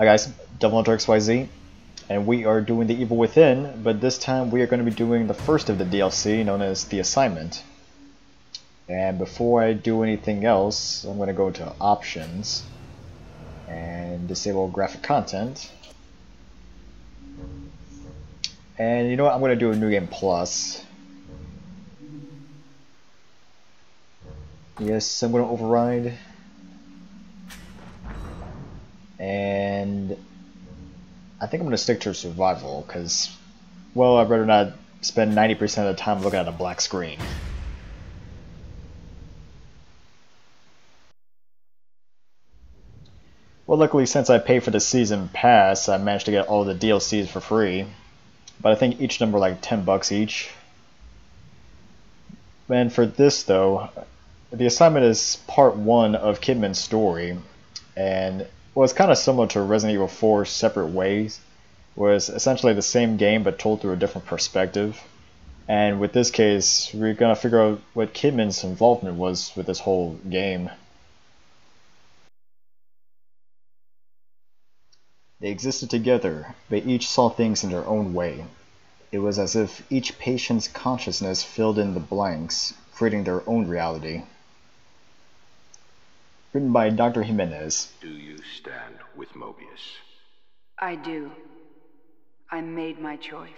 Hi guys, DevilHunterXYZ, and we are doing The Evil Within, but this time we are going to be doing the first of the DLC, known as The Assignment. And before I do anything else, I'm going to go to Options, and disable Graphic Content. And you know what, I'm going to do a New Game Plus. Yes, I'm going to override. And I think I'm going to stick to survival because, well, I'd rather not spend 90% of the time looking at a black screen. Well, luckily, since I paid for the season pass, I managed to get all the DLCs for free. But I think each of them were like $10 each. And for this, though, the assignment is part 1 of Kidman's story. And well, it's kind of similar to Resident Evil 4 Separate Ways. It was essentially the same game but told through a different perspective. And with this case, we're going to figure out what Kidman's involvement was with this whole game. They existed together, but each saw things in their own way. It was as if each patient's consciousness filled in the blanks, creating their own reality. Written by Dr. Jimenez. Do you stand with Mobius? I do. I made my choice.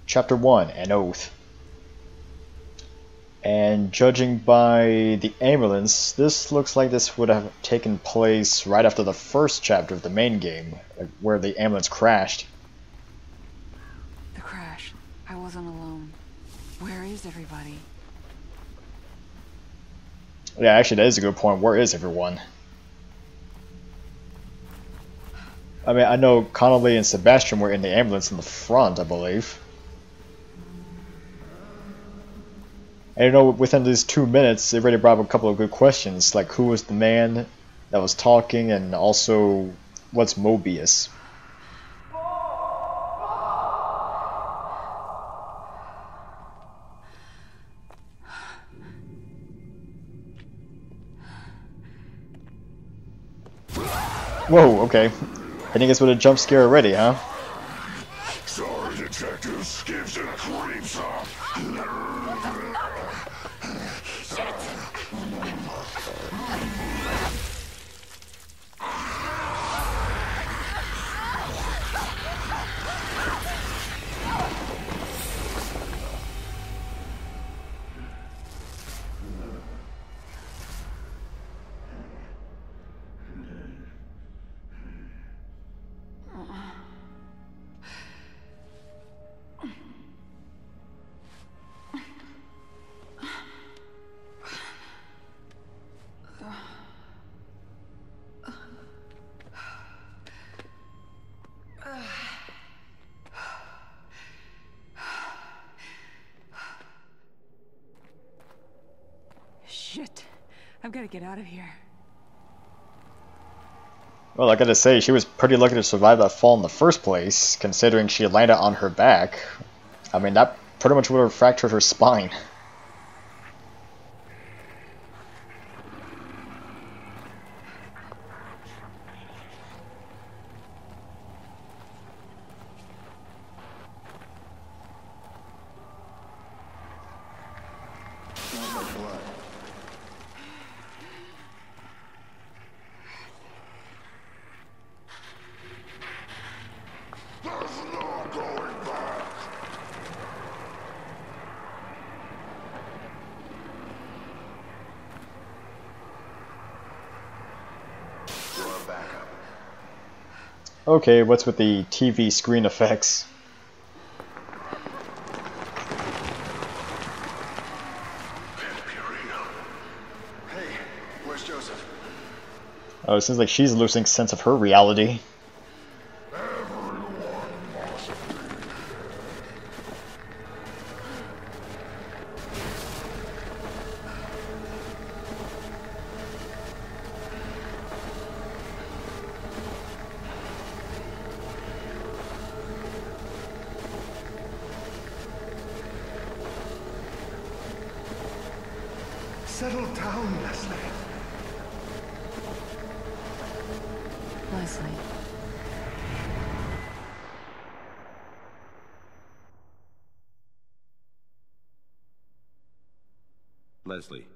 Chapter 1, An Oath. And judging by the ambulance, this looks like this would have taken place right after the first chapter of the main game, where the ambulance crashed. The crash. I wasn't alone. Where is everybody? Yeah, actually that is a good point. Where is everyone? I mean, I know Connolly and Sebastian were in the ambulance in the front, I believe. And you know, within these 2 minutes, it already brought up a couple of good questions, like who was the man that was talking, and also, what's Mobius? Whoa, okay. Hitting us with a jump scare already, huh? Sorry, detectives. Gives it a cream song. Shit. I've got to get out of here. Well, I gotta say, she was pretty lucky to survive that fall in the first place, considering she landed on her back. I mean, that pretty much would have fractured her spine. Okay, what's with the TV screen effects? Hey, where's Joseph? Oh, it seems like she's losing sense of her reality. Settle down, Leslie. Leslie. Leslie.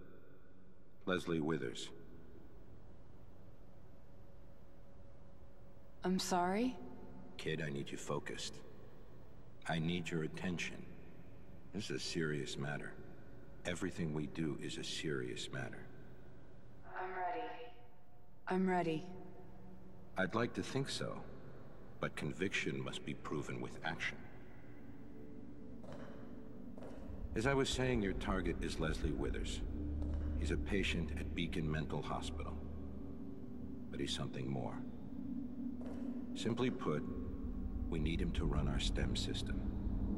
Leslie Withers. I'm sorry? Kid, I need you focused. I need your attention. This is a serious matter. Everything we do is a serious matter. I'm ready. I'm ready. I'd like to think so, but conviction must be proven with action. As I was saying, your target is Leslie Withers. He's a patient at Beacon Mental Hospital. But he's something more. Simply put, we need him to run our STEM system.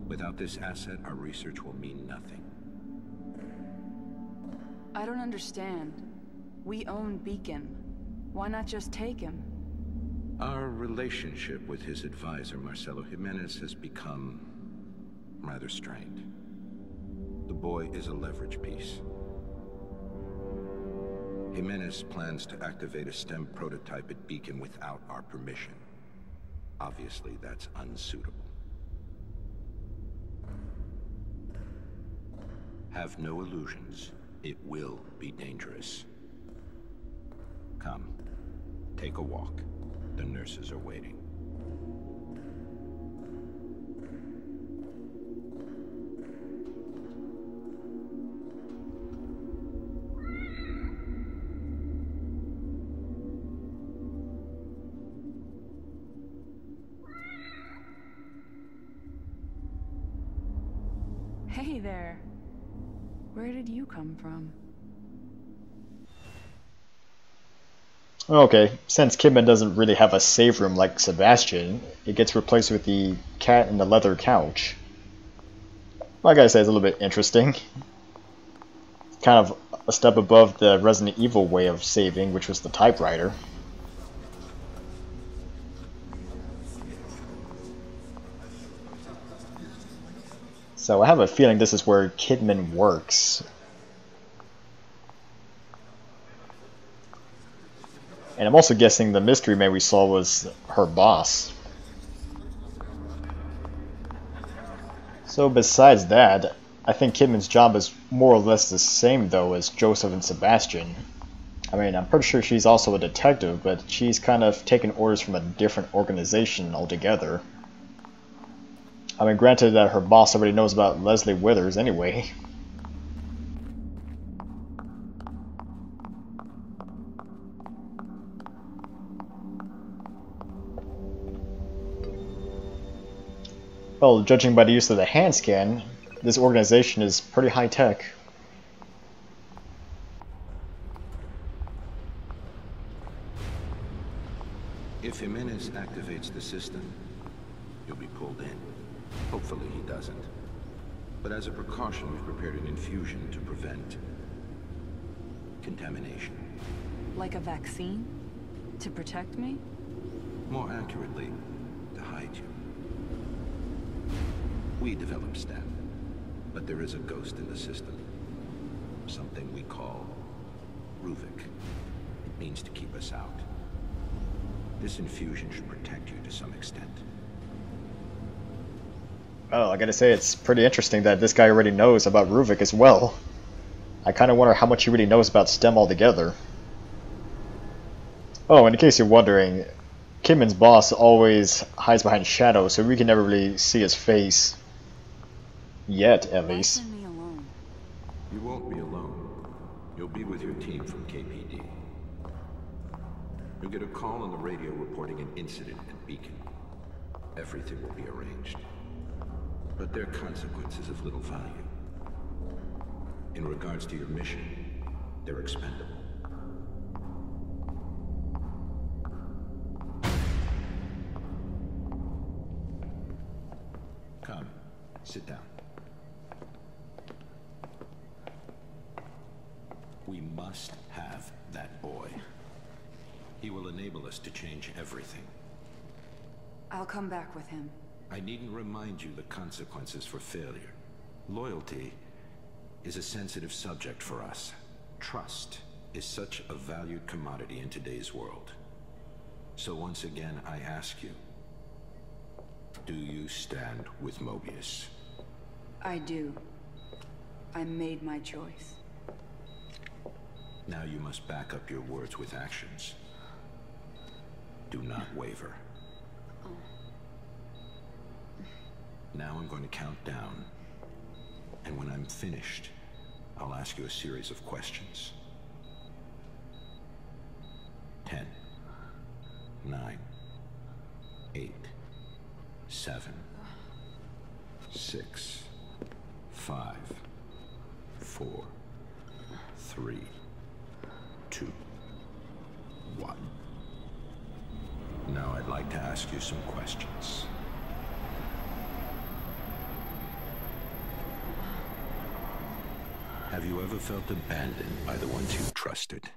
Without this asset, our research will mean nothing. I don't understand. We own Beacon. Why not just take him? Our relationship with his advisor, Marcelo Jimenez, has become rather strained. The boy is a leverage piece. Jimenez plans to activate a STEM prototype at Beacon without our permission. Obviously, that's unsuitable. Have no illusions. It will be dangerous. Come, take a walk. The nurses are waiting. Hey there. Where did you come from? Okay, since Kidman doesn't really have a save room like Sebastian, it gets replaced with the cat and the leather couch. Like I said, it's a little bit interesting. Kind of a step above the Resident Evil way of saving, which was the typewriter. So I have a feeling this is where Kidman works. And I'm also guessing the mystery man we saw was her boss. So besides that, I think Kidman's job is more or less the same though as Joseph and Sebastian. I mean, I'm pretty sure she's also a detective, but she's kind of taking orders from a different organization altogether. I mean, granted that her boss already knows about Leslie Withers anyway. Well, judging by the use of the hand scan, this organization is pretty high tech. If Jimenez activates the system, you'll be pulled in. Hopefully he doesn't. But as a precaution, we've prepared an infusion to prevent contamination. Like a vaccine? To protect me? More accurately, to hide you. We develop STEM, but there is a ghost in the system. Something we call Ruvik. It means to keep us out. This infusion should protect you to some extent. Well, I gotta say, it's pretty interesting that this guy already knows about Ruvik as well. I kinda wonder how much he really knows about STEM altogether. Oh, and in case you're wondering, Kidman's boss always hides behind shadows, so we can never really see his face. Yet, at Why least. send me alone? You won't be alone. You'll be with your team from KPD. You'll get a call on the radio reporting an incident at Beacon. Everything will be arranged. But their consequences of little value. In regards to your mission, they're expendable. Come, sit down. We must have that boy. He will enable us to change everything. I'll come back with him. I needn't remind you the consequences for failure. Loyalty is a sensitive subject for us. Trust is such a valued commodity in today's world. So once again, I ask you, do you stand with Mobius? I do. I made my choice. Now you must back up your words with actions. Do not waver. Now I'm going to count down. And when I'm finished, I'll ask you a series of questions. 10, 9, 8, 7, 6, 5, 4, 3, 2, 1. Now I'd like to ask you some questions. Have you ever felt abandoned by the ones you trusted?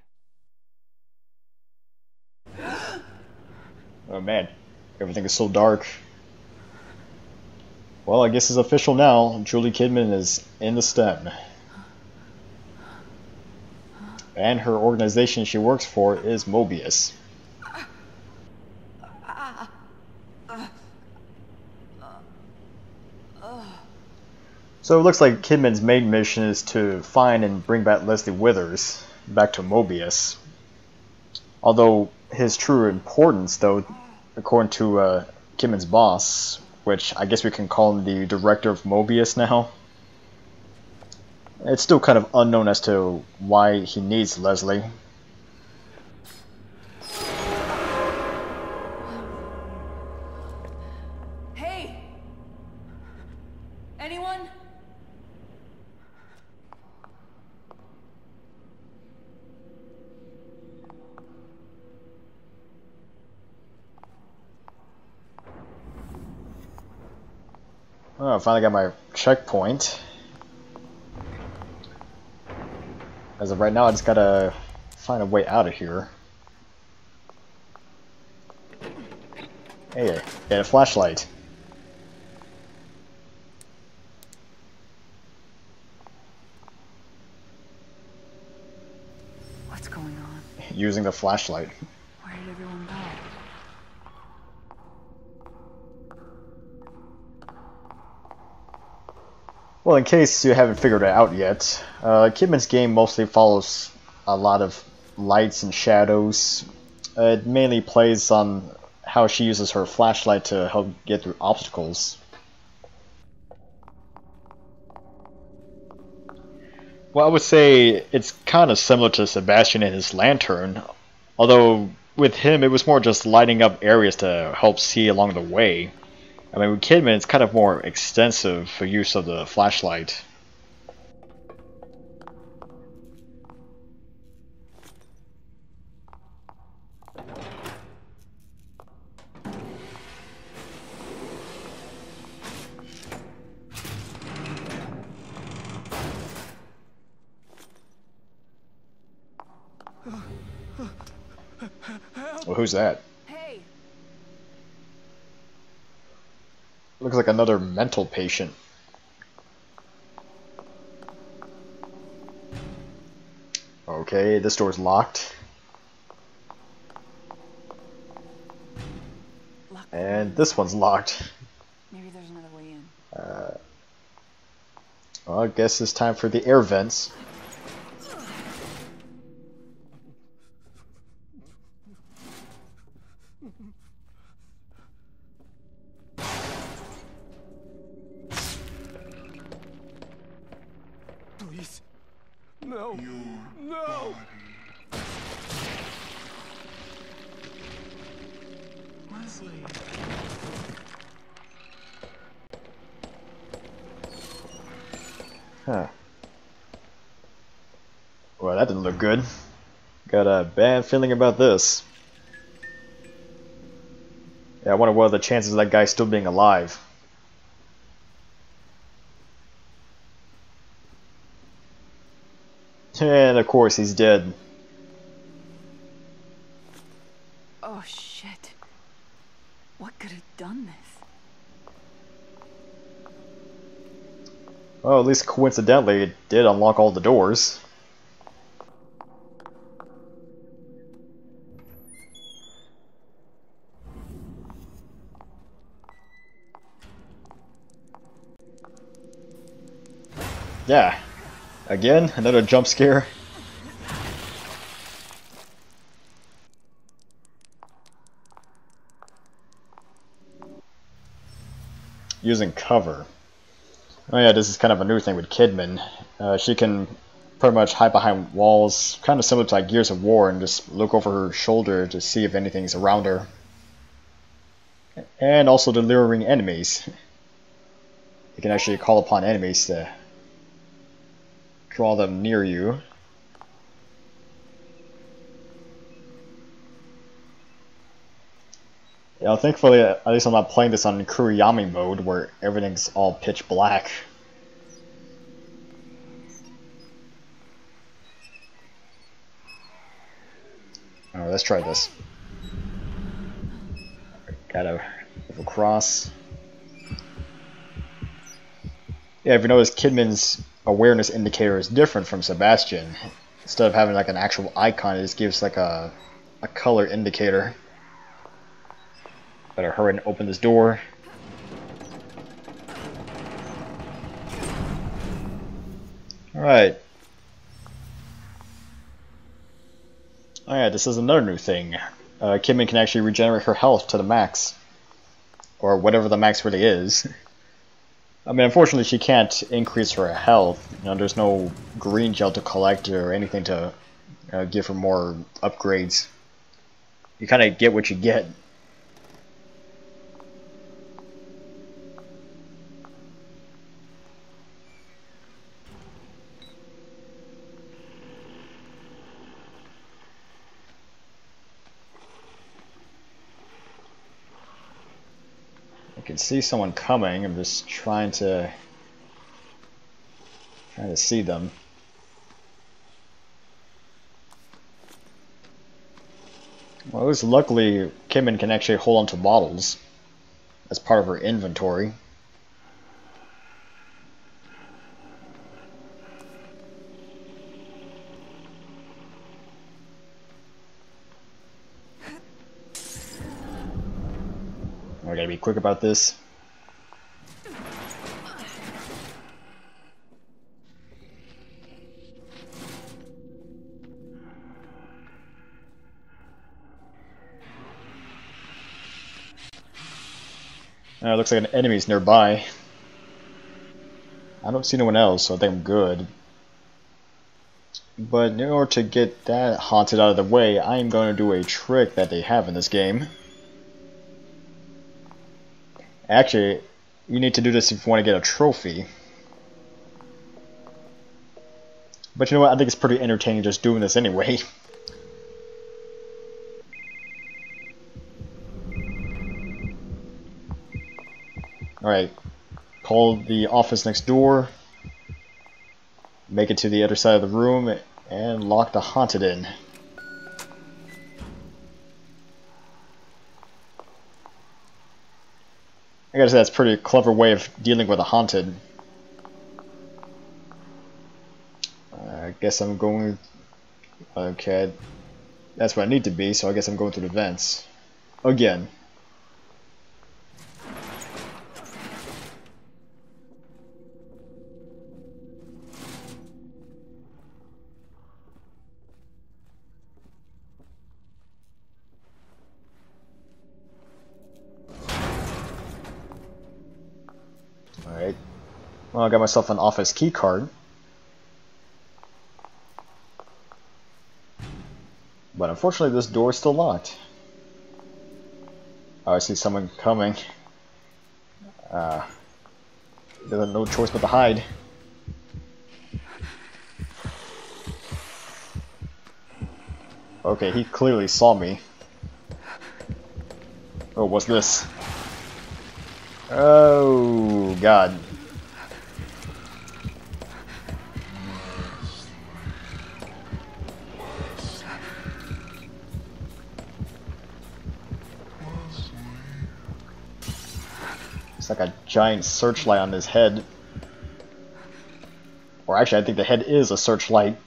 Oh man, everything is so dark. Well, I guess it's official now. Julie Kidman is in the STEM. And her organization she works for is Mobius. So it looks like Kidman's main mission is to find and bring back Leslie Withers back to Mobius. Although his true importance, though, according to Kidman's boss, which I guess we can call him the director of Mobius now, it's still kind of unknown as to why he needs Leslie. Hey! Anyone? Oh, I finally got my checkpoint. As of right now, I just gotta find a way out of here. Hey, get a flashlight. What's going on? Using the flashlight. Where did everyone go? Well, in case you haven't figured it out yet, Kidman's game mostly follows a lot of lights and shadows. It mainly plays on how she uses her flashlight to help get through obstacles. Well, I would say it's kind of similar to Sebastian and his lantern, although with him it was more just lighting up areas to help see along the way. I mean, with Kidman, it's kind of more extensive for use of the flashlight. Well, who's that? Hey! Looks like another mental patient. Okay, this door's locked. And this one's locked. Maybe there's another way in. Well, I guess it's time for the air vents. Please. No. No. Huh. Well, that didn't look good. Got a bad feeling about this. Yeah, I wonder what are the chances of that guy still being alive. And of course he's dead. Oh shit. What could have done this? Well, at least coincidentally it did unlock all the doors. Yeah. Again, another jump scare. Using cover. Oh yeah, this is kind of a new thing with Kidman. She can pretty much hide behind walls, kind of similar to like Gears of War, and just look over her shoulder to see if anything's around her. And also the luring enemies. You can actually call upon enemies to draw them near you. Yeah, thankfully, at least I'm not playing this on Kuriyami mode, where everything's all pitch black. Alright, let's try this. Gotta move across. Yeah, if you notice, Kidman's awareness indicator is different from Sebastian. Instead of having like an actual icon, it just gives like a color indicator. Better hurry and open this door. Alright. Oh yeah, this is another new thing. Kidman can actually regenerate her health to the max. Or whatever the max really is. I mean, unfortunately she can't increase her health. You know, there's no green gel to collect or anything to give her more upgrades. You kind of get what you get. I can see someone coming. I'm just trying to see them. Well, at least luckily Kidman can actually hold on to bottles as part of her inventory. I gotta be quick about this. Looks like an enemy's nearby. I don't see no one else, so I think I'm good. But in order to get that haunted out of the way, I am going to do a trick that they have in this game. Actually, you need to do this if you want to get a trophy. But you know what, I think it's pretty entertaining just doing this anyway. Alright, call the office next door, make it to the other side of the room, and lock the haunted in. I gotta say, that's a pretty clever way of dealing with a haunted. I guess I'm going... Okay, that's where I need to be, so I guess I'm going through the vents. Again. Alright. Well, I got myself an office key card. But unfortunately this door is still locked. Oh, I see someone coming. There's no choice but to hide. Okay, he clearly saw me. Oh, what's this? Oh, God. It's like a giant searchlight on his head. Or actually, I think the head is a searchlight.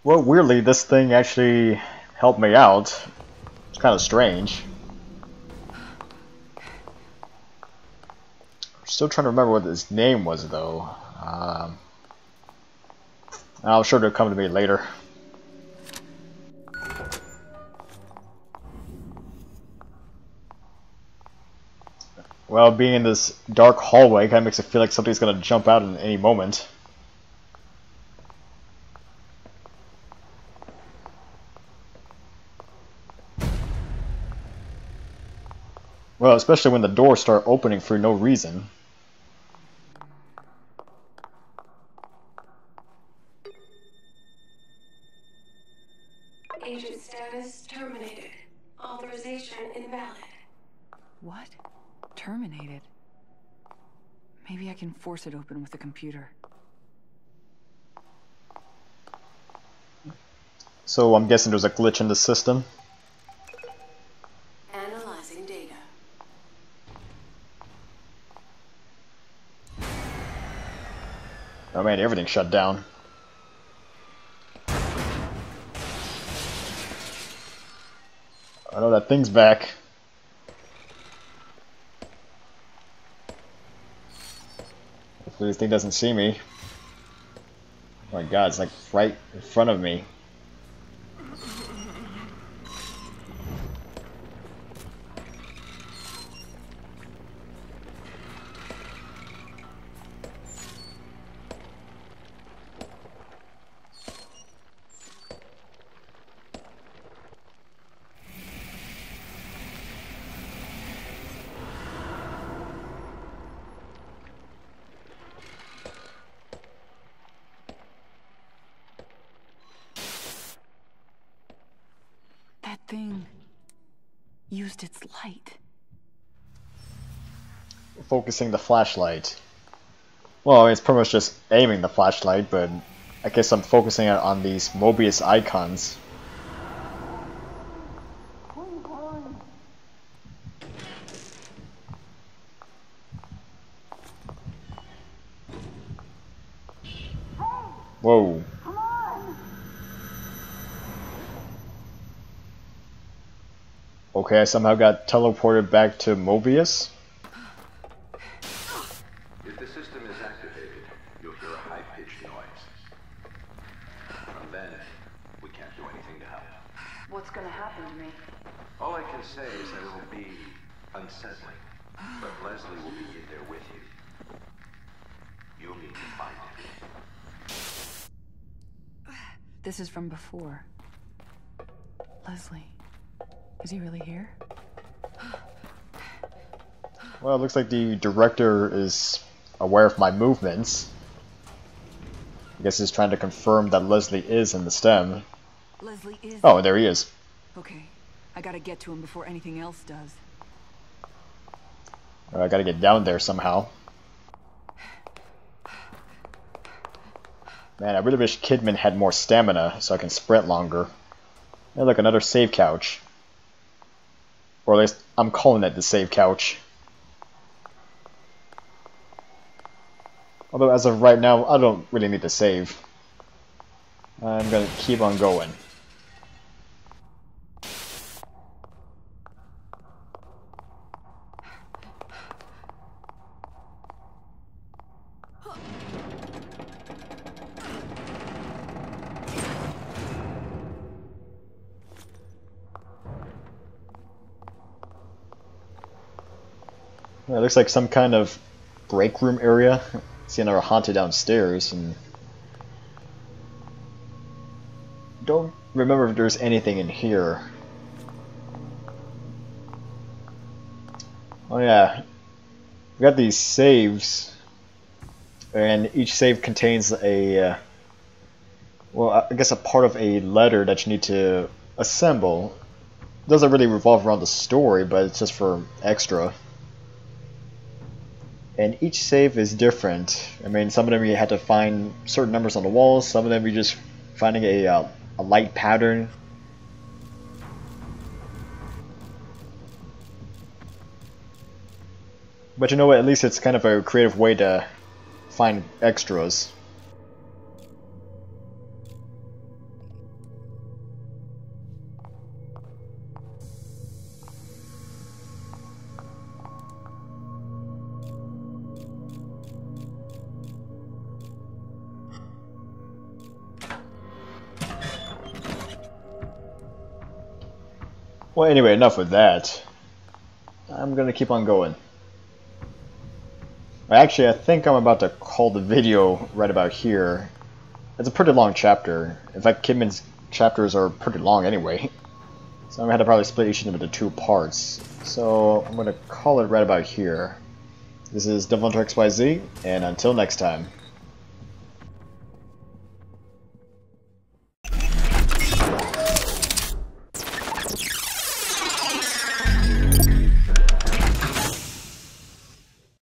Well, weirdly, this thing actually helped me out. It's kind of strange. Still trying to remember what his name was, though. I'm sure it'll come to me later. Well, being in this dark hallway kind of makes it feel like something's going to jump out in any moment. Well, especially when the doors start opening for no reason. Agent status terminated. Authorization invalid. What? Terminated? Maybe I can force it open with the computer. So I'm guessing there's a glitch in the system. Analyzing data. Oh man, everything shut down. I know that thing's back. Hopefully this thing doesn't see me. Oh my god, it's like right in front of me. That thing used its light. Focusing the flashlight. Well, it's pretty much just aiming the flashlight, but I guess I'm focusing it on these Mobius icons. Whoa. Okay, I somehow got teleported back to Mobius. If the system is activated, you'll hear a high-pitched noise. From then, we can't do anything to help. What's gonna happen to me? All I can say is that it will be unsettling, but Leslie will be in there with you. You'll need to find him. This is from before. Leslie. Is he really here? Well, it looks like the director is aware of my movements. I guess he's trying to confirm that Leslie is in the stem. Leslie is... Oh, there he is. Okay. I gotta get to him before anything else does. I gotta get down there somehow. Man, I really wish Kidman had more stamina so I can sprint longer. Hey, look, another save couch. Or at least, I'm calling it the save couch. Although, as of right now, I don't really need to save. I'm gonna keep on going. It looks like some kind of break room area. See another haunted downstairs, and don't remember if there's anything in here. Oh yeah, we got these saves, and each save contains a, well, I guess a part of a letter that you need to assemble. It doesn't really revolve around the story, but it's just for extra. And each save is different. I mean, some of them you had to find certain numbers on the walls, some of them you're just finding a light pattern. But you know what, at least it's kind of a creative way to find extras. Well, anyway, enough with that. I'm gonna keep on going. Actually, I think I'm about to call the video right about here. It's a pretty long chapter. In fact, Kidman's chapters are pretty long anyway. So I'm gonna have to probably split each of them into 2 parts. So I'm gonna call it right about here. This is DevilHunterXYZ, and until next time.